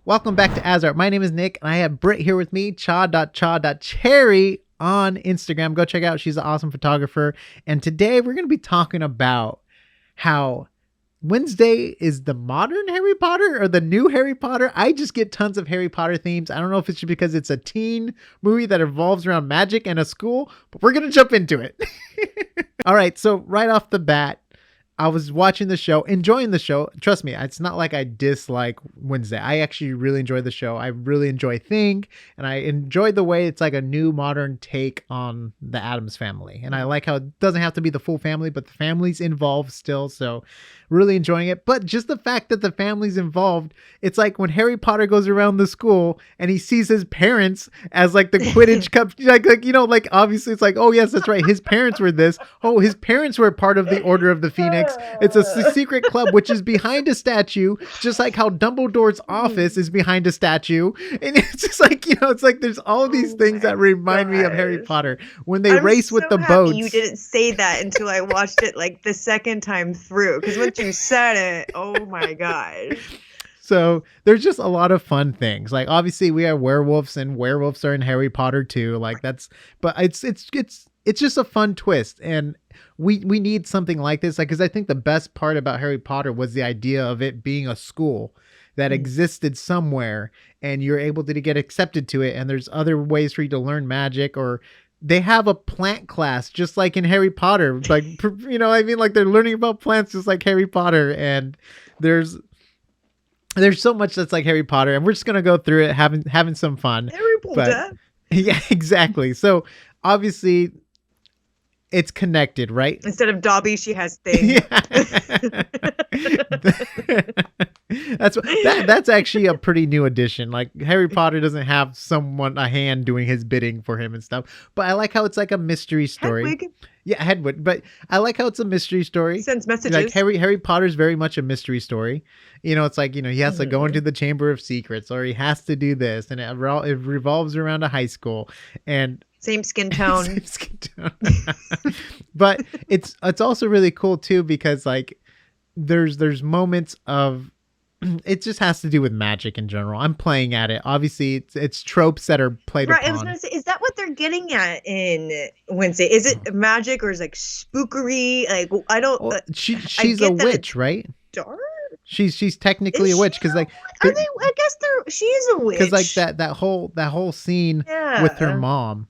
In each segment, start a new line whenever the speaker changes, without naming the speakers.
Welcome back to AsArt. My name is Nick, and I have Britt here with me, cha.cha.cherry on Instagram. Go check out. She's an awesome photographer. And today we're going to be talking about how Wednesday is the modern Harry Potter or the new Harry Potter. I just get tons of Harry Potter themes. I don't know if it's because it's a teen movie that revolves around magic and a school, but we're going to jump into it. All right. So right off the bat, I was watching the show, enjoying the show. Trust me, it's not like I dislike Wednesday. I actually really enjoy the show. I really enjoy Thing, and I enjoy the way it's like a new modern take on the Addams family. And I like how it doesn't have to be the full family, but the family's involved still. So really enjoying it. But just the fact that the family's involved, it's like when Harry Potter goes around the school and he sees his parents as like the Quidditch cup, like obviously it's like, oh yes, that's right. His parents were this. Oh, his parents were part of the Order of the Phoenix. It's a secret club, which is behind a statue, just like how Dumbledore's office is behind a statue. And it's just like, it's like there's all these things that remind me of Harry Potter when they race with the boats.
You didn't say that until I watched it like the second time through, because once you said it, oh my gosh.
So there's just a lot of fun things. Like obviously we have werewolves, and werewolves are in Harry Potter too. But it's just a fun twist, and we need something like this. Like, because I think the best part about Harry Potter was the idea of it being a school that existed somewhere, and you're able to get accepted to it. And there's other ways for you to learn magic, or they have a plant class just like in Harry Potter. Like, like they're learning about plants just like Harry Potter, and there's so much that's like Harry Potter, and we're just gonna go through it, having some fun.
Harry Potter.
Yeah, exactly. So obviously it's connected, right?
Instead of Dobby, she has Thing.
Yeah. That's actually a pretty new addition. Like Harry Potter doesn't have a hand doing his bidding for him and stuff. But I like how it's like a mystery story.
Hedwig.
Yeah, Hedwig. But I like how it's a mystery story.
Sends messages.
Like Harry Potter's very much a mystery story. It's like, he has to go into the Chamber of Secrets, or he has to do this, and it revolves around a high school, and
same skin tone.
Same skin tone. But it's also really cool too, because like there's moments of, it just has to do with magic in general. I'm playing at it. Obviously, it's tropes that are played upon.
I was gonna say, is that what they're getting at in Wednesday? Is it magic, or is it like spookery? Like, I don't.
Well, she's a witch, right?
Dark.
She's technically a witch, because like
I guess she is a witch.
Because like that whole scene with her mom.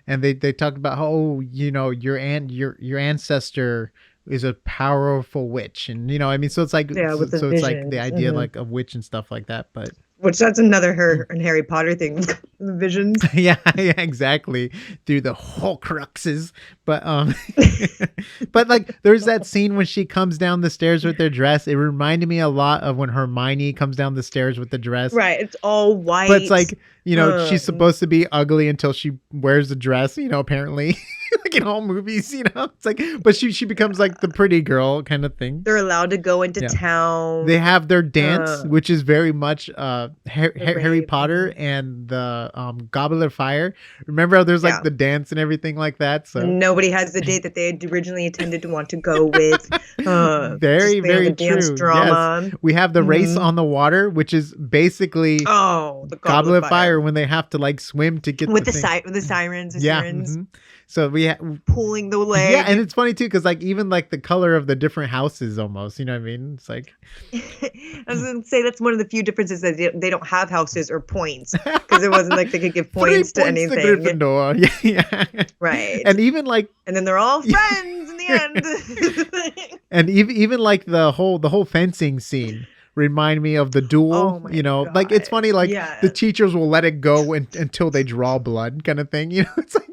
And they talked about how, your ancestor is a powerful witch, and so it's like it's like the idea like of witch and stuff like that. But
that's another Harry Potter thing, the visions.
yeah, exactly, through the Horcruxes. But but like there's that scene when she comes down the stairs with their dress. It reminded me a lot of when Hermione comes down the stairs with the dress.
Right, it's all white.
But it's like, she's supposed to be ugly until she wears the dress, apparently. Like in all movies, it's like, but she becomes like the pretty girl kind of thing.
They're allowed to go into town.
They have their dance, which is very much Harry Potter and the Goblet of Fire. Remember how there's like the dance and everything like that? So
nobody has the date that they had originally intended to want to go with.
Very, very true.
Drama.
Yes. We have the race on the water, which is basically
the
Goblet of Fire when they have to like swim to get
with the sirens.
Mm-hmm. So we
pulling the leg.
Yeah, and it's funny too, because like even like the color of the different houses, almost, you know what I mean? It's like
I was gonna say that's one of the few differences that they don't have houses or points, because it wasn't like they could give points to anything.
To Gryffindor. Yeah.
Right.
And even like,
and then they're all friends in the end.
And even like the whole fencing scene remind me of the duel.
God.
Like it's funny, like the teachers will let it go until they draw blood, kind of thing. It's like.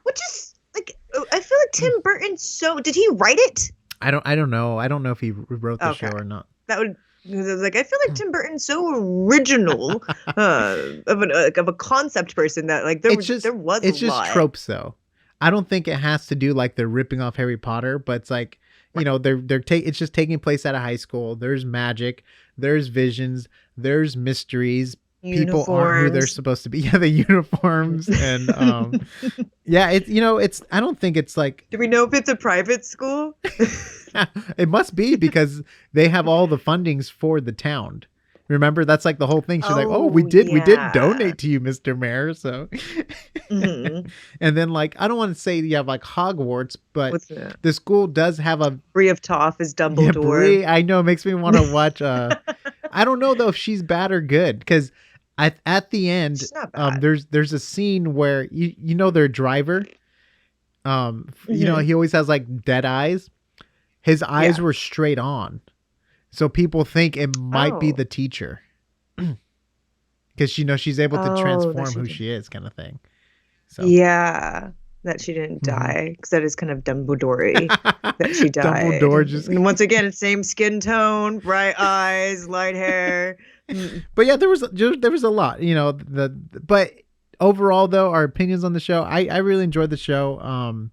Which is like, I feel like Tim Burton. Did he write it?
I don't know. I don't know if he wrote the show or not.
That would, like, I feel like Tim Burton's so original of a concept person that like there was a lot.
It's just tropes though. I don't think it has to do like they're ripping off Harry Potter, but it's like, it's just taking place at a high school. There's magic, there's visions, there's mysteries.
Uniforms.
People aren't who they're supposed to be. Yeah, the uniforms and it's I don't think it's like.
Do we know if it's a private school?
It must be, because they have all the fundings for the town. Remember, that's like the whole thing. She's like, "Oh,
Oh
we did
yeah.
donate to you, Mr. Mayor." So,
Hmm.
and then like I don't want to say you have like Hogwarts, but
What's that?
the school does have a
Bree of Toff is
yeah,
Dumbledore.
Brie. I know it makes me want to watch. I don't know though if she's bad or good because at the end,
She's not bad.
there's a scene where you know their driver, you know
Hmm.
he always has like dead eyes. His eyes
Yeah.
were straight on, so people think it might be
Oh.
the teacher because you know she's able to
Oh, that
transform
she
who
did.
she is, kind of thing. So.
Yeah, that she didn't
Mhm.
die because that is kind of Dumbledore that she died.
Dumbledore just
And once again, it's same skin tone, bright eyes, light hair. Mm.
but yeah, there was a lot, you know, but overall though, our opinions on the show, I really enjoyed the show.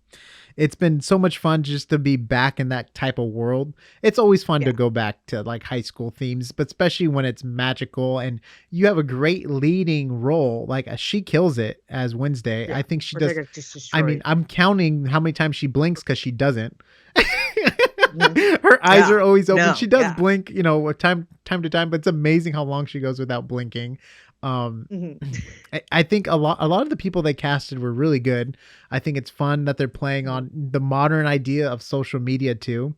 It's been so much fun just to be back in that type of world. It's always fun to
Yeah,
go back to like high school themes, but especially when it's magical and you have a great leading role. Like she kills it as Wednesday.
yeah.
I think she
Which I
does.
got just
I mean,
destroyed.
I'm counting how many times she blinks because she doesn't.
Mhm.
Her eyes
Yeah,
are always open. She
no,
does
yeah.
blink, you know, time to time, but it's amazing how long she goes without blinking. Um,
Mhm.
I think a lot of the people they casted were really good. I think it's fun that they're playing
Mhm.
on the modern idea of social media too.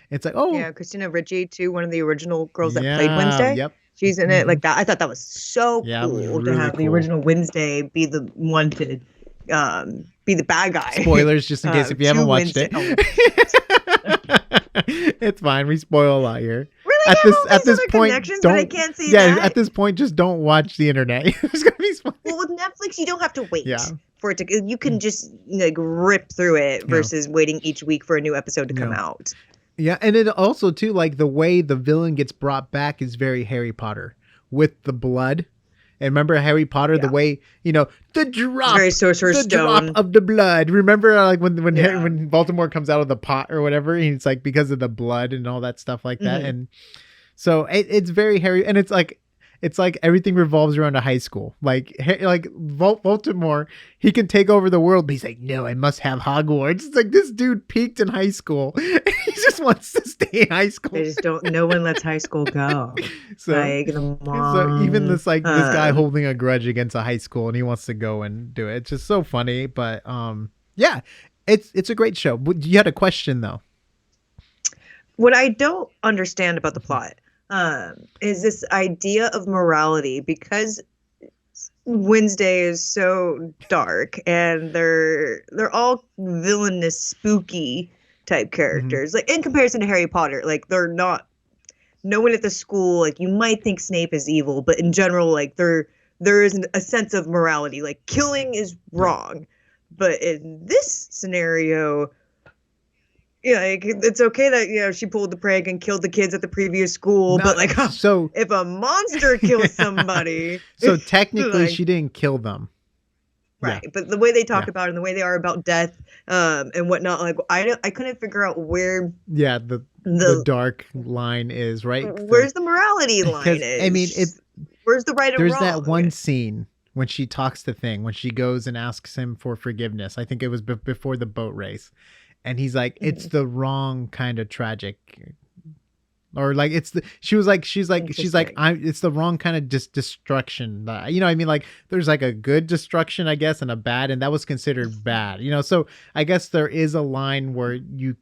It's like, oh
Yeah, Christina Ricci too, one of the original girls that played
yeah,
Wednesday.
yep,
She's in it
hmm
like that. I thought that was so
yeah, it was
cool to
really
have the
cool.
original Wednesday be the one to be the bad guy
Spoilers, just in case if you haven't
to
watched
Wednesday.
it.
Oh shit.
It's fine. We spoil a lot here.
Really? They have all
At
these
this
other
point,
connections, but I
don't.
can't see
Yeah, at
that.
this point, just don't watch the internet. It's gonna be
Well, with Netflix, you don't have to
yeah,
wait for it to. You can just like rip through it
yeah,
versus waiting each week for a new episode to come
yeah.
out.
Yeah, and it also too like the way the villain gets brought back is very Harry Potter with the blood. And remember Harry Potter, the
Yeah,
way you know
it's very Sorcerer's
the drop
Stone.
of the blood. Remember like
Yeah.
when Baltimore comes out of the pot or whatever, and it's like because of the blood and all that stuff like that.
Hmm.
And so it's very Harry, and it's like everything revolves around a high school. Like Baltimore, he can take over the world, but he's like, no, I must have Hogwarts. It's like this dude peaked in high school. He just wants to stay in high
They
school.
just don't. No one lets high school go.
So
Like the
so even
mom.
this guy holding a grudge against a high school, and he wants to go and do it. It's just so funny. But yeah, it's a great show. You had a question though.
What I don't understand about the plot is this idea of morality because Wednesday is so dark and they're all villainous, spooky type
Mm-hmm.
characters. Like in comparison to Harry Potter, like they're not. No one at the school like you might think Snape is evil, but in general, like there is a sense of morality. Like killing is
Right.
wrong, but in this scenario, yeah, like, it's okay that she pulled the prank and killed the kids at the previous school,
No,
but like
so
if a monster kills somebody,
so technically
like
she didn't kill them. Yeah.
right. But the way they talk
Yeah.
about it and the way they are about death, and whatnot, like I couldn't figure out where
Yeah, the
the
dark line is, right?
where's the morality line
Because I mean it
is. Where's the right and
there's that
wrong?
one scene when she talks to Thing, when she goes and asks him for forgiveness. I think it was before the boat race. And he's like, it's
Mhm.
the wrong kind of tragic. Or like it's the she's like
Interesting.
I it's the wrong kind of destruction. You know what I mean? Like there's like a good destruction, I guess, and a bad, and that was considered bad. You know, so I guess there is a line where you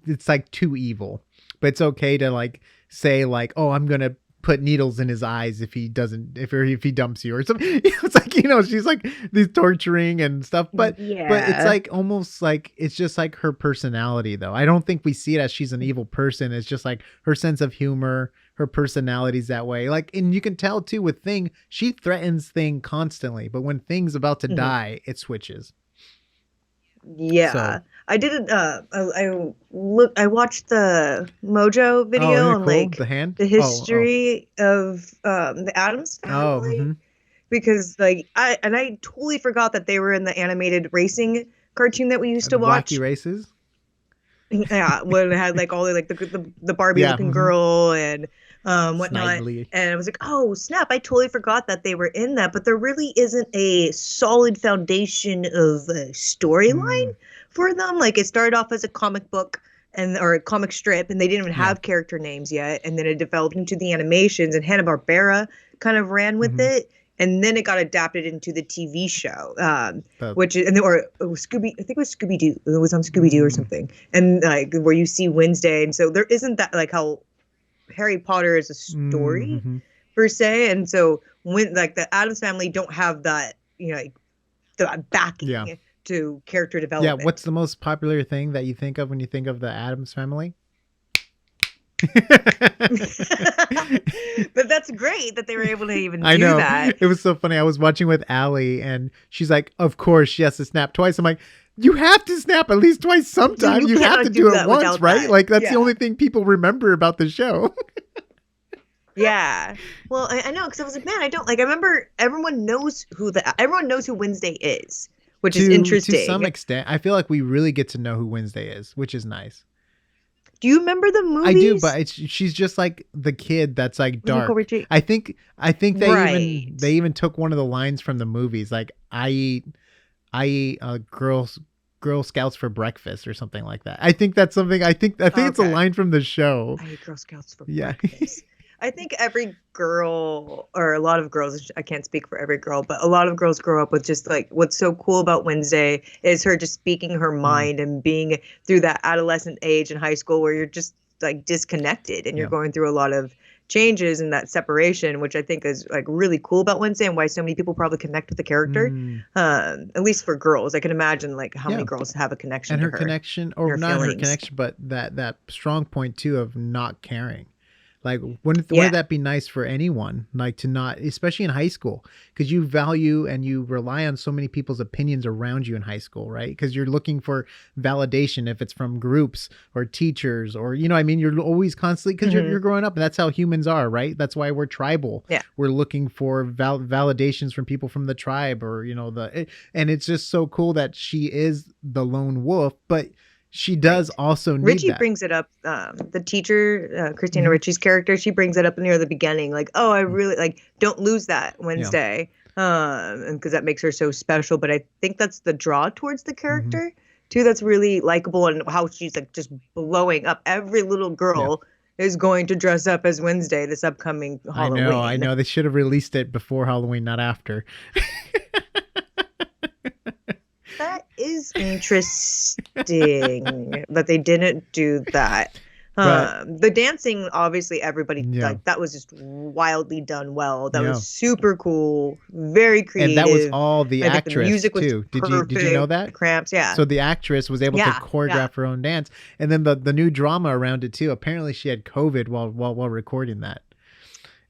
it's like too evil, but it's okay to like say like, oh, I'm gonna put needles in his eyes if he doesn't if he dumps you or something. You know, it's like, you know, she's like these torturing and stuff, but it's
Yeah.
like almost like it's just like her personality though. I don't think we see it as she's an evil person. It's just like her sense of humor, her personality's that way. Like, and you can tell too with Thing, she threatens Thing constantly, but when Thing's about to
Mhm.
die, it switches.
Yeah.
So
I didn't I watched the Mojo
oh,
video
isn't it
on
cool?
like
The hand?
the
Oh.
history of the Addams
Oh,
family
mm-hmm.
because like I totally forgot that they were in the animated racing cartoon that we used to
The wacky
watch.
races?
Yeah, when it had like all the like the Barbie
Yeah,
looking
mm-hmm.
girl and whatnot.
Snidely.
And I was like, oh snap! I totally forgot that they were in that. But there really isn't a solid foundation of a storyline
Mm.
for them. Like it started off as a comic book, and or a comic strip, and they didn't even
Yeah.
have character names yet. And then it developed into the animations, and Hanna-Barbera kind of ran with
Hmm.
it. And then it got adapted into the TV show,
The
which is, and or it was Scooby. I think it was Scooby Doo. It was on Scooby Doo or
mm,
something. And like where you see Wednesday, and so there isn't that like how Harry Potter is a story
hmm
per se, and so when like the Addams Family don't have that, like the
yeah.
backing to character
Yeah. What's
development.
the most popular thing that you think of when you think of the Addams Family?
But that's great that they were able to even
I
do
know.
that.
It was so funny. I was watching with Allie and she's like, of course she has to snap twice. I'm like, you have to snap at least twice sometime.
You
You have to
cannot
do
do
it
that
once,
without
right?
that.
Like that's the
Yeah.
only thing people remember about the show.
Yeah. Well, I know because I was like, man, I don't like. I remember everyone knows who Wednesday is, which is
To some
interesting.
extent, I feel like we really get to know who Wednesday is, which is nice.
Do you remember the
I do,
movies?
but she's just like the kid that's like
Nicole
dark.
Richie.
I think
Right.
they even took one of the lines from the movies, like I eat Girl Scouts for breakfast or something like that. I think that's something. I think it's a
Okay.
line from the show.
I eat Girl Scouts for
Yeah.
breakfast. I think every girl, or a lot of girls, I can't speak for every girl, but a lot of girls grow up with just like what's so cool about Wednesday is her just speaking her
Mm,
mind and being through that adolescent age in high school where you're just like disconnected and you're
yeah.
going through a lot of changes and that separation, which I think is like really cool about Wednesday and why so many people probably connect with the character.
Mm,
At least for girls, I can imagine like how
yeah.
many girls have a connection
And
to
her
her
connection,
and
or
her
not her
feelings.
connection, but that strong point too of not caring. Like, wouldn't
Yeah.
that be nice for anyone? Like to not, especially in high school, because you value and you rely on so many people's opinions around you in high school, right? Because you're looking for validation if it's from groups or teachers or I mean, you're always constantly because you're
Hmm.
growing up, and that's how humans are, right? That's why we're tribal.
Yeah.
We're looking for validations from people from the tribe, or and it's just so cool that she is the lone wolf, but she does
Right.
also need
Richie
that.
brings it up. The teacher, Christina
Hmm.
Ritchie's character, she brings it up near the beginning. Like, oh, I really like. Don't lose that
Yeah.
Wednesday, and because that makes her so special. But I think that's the draw towards the
Hmm.
character too. That's really likable, and how she's like just blowing up. Every little
Yeah.
girl is going to dress up as Wednesday this upcoming
I
Halloween.
know. They should have released it before Halloween, not after.
That is interesting that they didn't do that.
But
The dancing, obviously, everybody
yeah,
like that was just wildly done well. That was
yeah.
super cool, very
And that was
creative.
all the
I think the
actress
music was
too. Did you know
perfect.
that?
Cramps, yeah,
So the actress was able to
yeah, yeah.
choreograph her own dance, and then the new drama around it too. Apparently, she had COVID while recording that.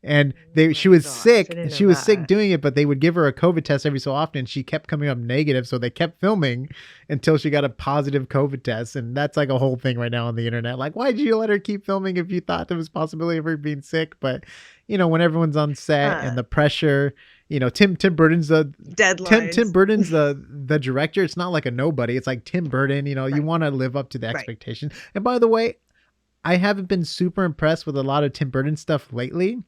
And
Oh
she
my
was
gosh, I
sick.
didn't know
She was sick
that.
doing it, but they would give her a COVID test every so often. She kept coming up negative, so they kept filming until she got a positive COVID test. And that's like a whole thing right now on the internet. Like, why did you let her keep filming if you thought there was possibility of her being sick? But when everyone's on set
Uh,
and the pressure, Tim Burton's Tim
Deadlines,
Burton's the director. It's not like a nobody. It's like Tim Burton. You
right,
want to live up to the
right.
expectations. And by the way, I haven't been super impressed with a lot of Tim Burton stuff lately.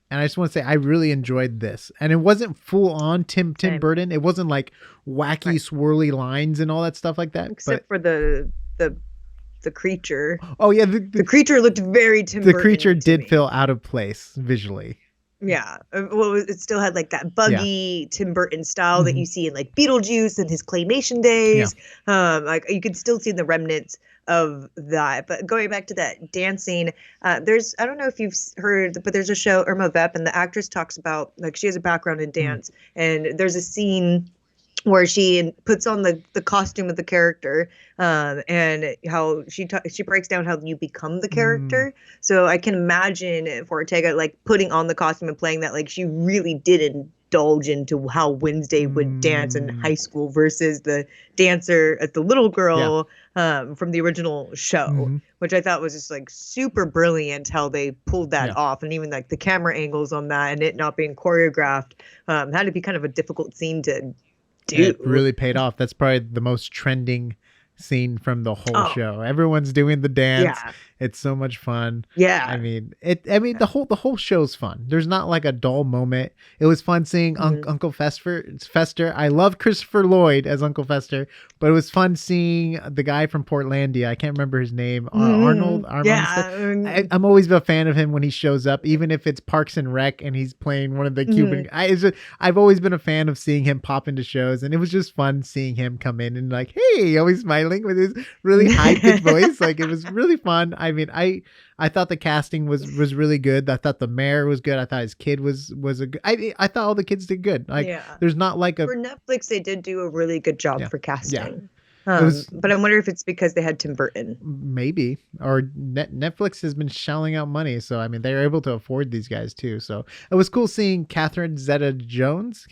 And I just want to say I really enjoyed this. And it wasn't full on Tim
Same,
Burton. It wasn't like wacky
right.
swirly lines and all that stuff like that. But
Except for the creature.
oh yeah,
The creature looked very Tim
the creature
Burton to
did
me.
feel out of place visually.
Yeah. Well, it still had like that
Yeah.
buggy Tim Burton style that
Hmm.
you see in like Beetlejuice and his claymation
Yeah.
days. Like you can still see the remnants of that. But going back to that dancing, I don't know if you've heard, but there's a show, Irma Vep, and the actress talks about like she has a background in
Mm.
dance, and there's a scene where she puts on the costume of the character, and how she breaks down how you become the
Mm.
character. So I can imagine for Ortega like putting on the costume and playing that, like she really did indulge into how Wednesday would dance in
Mm.
high school versus the dancer at the little
Yeah.
girl from the original show,
Hmm.
which I thought was just like super brilliant how they pulled
Yeah.
that off, and even like the camera angles on that and it not being choreographed had to be kind of a difficult scene to
It
do.
really paid off. That's probably the most trending scene from the whole
Oh,
show. Everyone's doing the dance.
yeah.
It's so much fun.
Yeah.
I mean, the whole show's fun. There's not like a dull moment. It was fun seeing Uncle Fester. I love Christopher Lloyd as Uncle Fester, but it was fun seeing the guy from Portlandia. I can't remember his name. Arnold.
Yeah.
I'm always a fan of him when he shows up, even if it's Parks and Rec and he's playing one of the Cuban. I've always been a fan of seeing him pop into shows, and it was just fun seeing him come in and like, hey, always smiling with his really high pitched voice. Like, it was really fun. I mean, I thought the casting was really good. I thought the mayor was good. I thought his kid was a good. I thought all the kids did good. Like, there's not like
for Netflix, they did do a really good job for casting. But I'm wondering if it's because they had Tim Burton.
Maybe, or Netflix has been shelling out money, so I mean they're able to afford these guys too. So it was cool seeing Catherine Zeta-Jones.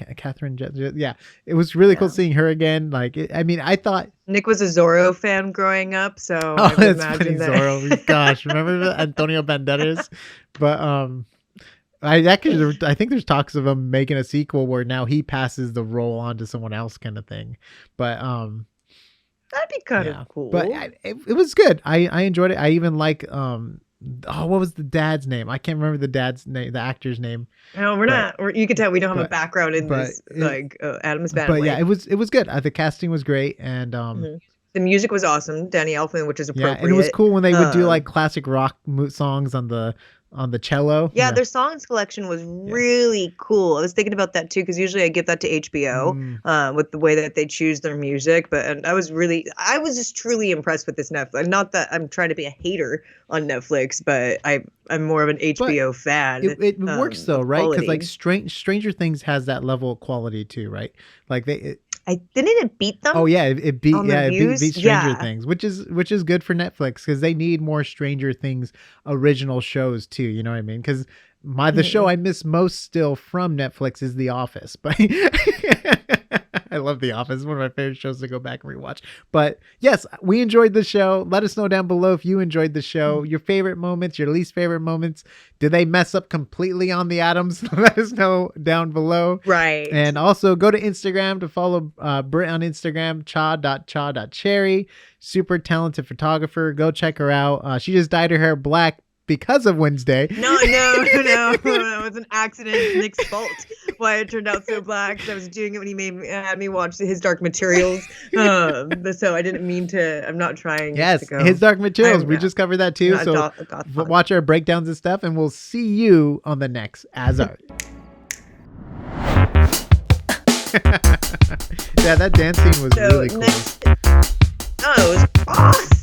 Yeah, it was really cool seeing her again. Like, I thought
Nick was a Zorro fan growing up, so I would
that's
imagine
funny, Zorro. Gosh, remember Antonio Banderas? But I think there's talks of him making a sequel where now he passes the role on to someone else, kind of thing. But
that'd be kind of cool.
But it was good. I enjoyed it. I even like what was the dad's name? I can't remember the dad's name, the actor's name.
No, you can tell we don't have a background in this Addams Family.
But yeah, it was good. The casting was great, and
the music was awesome. Danny Elfman, which is appropriate.
Yeah, and it was cool when they would do like classic rock songs on the cello.
Yeah, their songs collection was really cool. I was thinking about that too, because usually I give that to HBO with the way that they choose their music. But I was just truly impressed with this Netflix. Not that I'm trying to be a hater on Netflix, but I'm more of an HBO fan.
It works though, right? Because like Stranger Things has that level of quality too, right? Like
didn't it beat them?
Oh yeah, it beat Stranger Things, which is good for Netflix because they need more Stranger Things original shows too. You know what I mean? Because the show I miss most still from Netflix is The Office, but I love The Office. It's one of my favorite shows to go back and rewatch. But yes, we enjoyed the show. Let us know down below if you enjoyed the show. Your favorite moments, your least favorite moments. Did they mess up completely on the Addams? Let us know down below.
Right.
And also go to Instagram to follow Britt on Instagram, cha.cha.cherry. Super talented photographer. Go check her out. She just dyed her hair black because of Wednesday.
No. It was an accident. Nick's fault. Why it turned out so black. I was doing it when he had me watch his Dark Materials. So I didn't mean to. I'm not trying.
Yes,
to go.
His Dark Materials. We just covered that too. So watch our breakdowns and stuff, and we'll see you on the next AsArt. Yeah, that dance scene was really cool.
It was awesome.